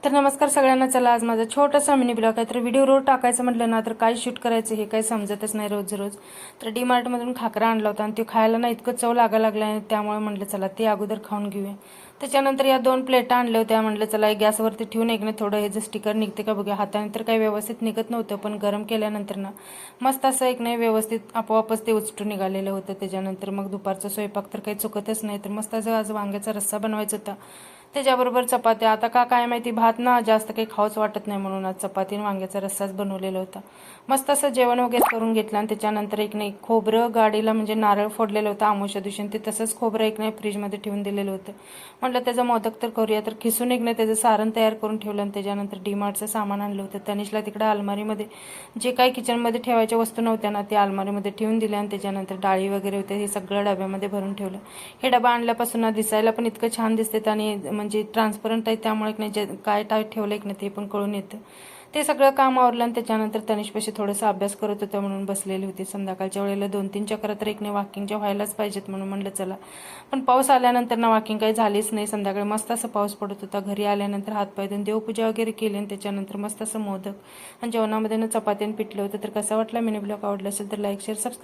तर नमस्कार सगळ्यांना. चला आज माझा छोटासा मिनी ब्लॉग आहे. तर व्हिडिओ रोज टाकायचं म्हटलं ना तर काय शूट करायचं हे काही समजतच नाही रोज रोज. तर डीमार्टमधून खाकरा आणला होता आणि तो खायला ना इतकं चव लागला आहे, त्यामुळे म्हटलं चला ते अगोदर खाऊन घेऊया. त्याच्यानंतर या 2 प्लेटा आणल्या होत्या. म्हटलं चला गॅसवरती ठेवून एक नाही थोडं हे जे स्टिकर निघते का बघूया. हाताने तर काही व्यवस्थित निघत नव्हतं, पण गरम केल्यानंतर ना मस्त असं एक नाही व्यवस्थित आपोआपच ते उचटून निघालेलं होतं. त्याच्यानंतर मग दुपारचा स्वयंपाक तर काही चुकतच नाही. तर मस्त असं आज वांग्याचा रस्सा बनवायचा होता, त्याच्याबरोबर चपात्या. आता का काय माहिती भात ना जास्त काही खाऊच वाटत नाही, म्हणून आज चपाती आणि वांग्याचा रस्साच बनवलेला होता. मस्त असं जेवण वगैरे करून घेतलं आणि त्याच्यानंतर एक नाही खोबरं गाडीला म्हणजे नारळ फोडलेलं होतं आमोशा दिवशी, ते तसंच खोबरं एक नाही फ्रीजमध्ये ठेवून दिलेलं होतं. म्हटलं त्याचा मोदक तर करूया, तर खिसून एक नाही त्याचं सारण तयार करून ठेवलं. आणि त्याच्यानंतर डीमार्टचं सामान आणलं होतं. तनिषला तिकडे अलमारीमध्ये जे काही किचनमध्ये ठेवायच्या वस्तू नव्हत्या ना ते अलमारीमध्ये ठेवून दिल्या. आणि त्याच्यानंतर डाळी वगैरे होते हे सगळं डब्यामध्ये भरून ठेवलं. हे डबा आणल्यापासून ना दिसायला पण इतकं छान दिसते आणि म्हणजे ट्रान्सपरंट आहे, त्यामुळे नाही जे काय ठेवलं एक नाही ते पण कळून येतं. ते सगळं काम आवरलं आणि त्याच्यानंतर तनिषपाशी थोडासा अभ्यास करत होता, म्हणून बसलेली होती. संध्याकाळच्या वेळेला 2-3 चक्र तर एक नाही वॉकिंगच्या व्हायलाच पाहिजेत, म्हणून म्हटलं चला. पण पाऊस आल्यानंतर ना वॉकिंग काही झालीच नाही. संध्याकाळी मस्त असं पाऊस पडत होता. घरी आल्यानंतर हातपाय धुवून देवपूजा वगैरे केली आणि त्याच्यानंतर मस्त असं मोदक आणि जेवणामध्ये ना चपात्याने पिठलं होतं. तर कसा वाटला मिनी ब्लॉग? आवडला असेल तर लाईक शेअर सबस्क्राईब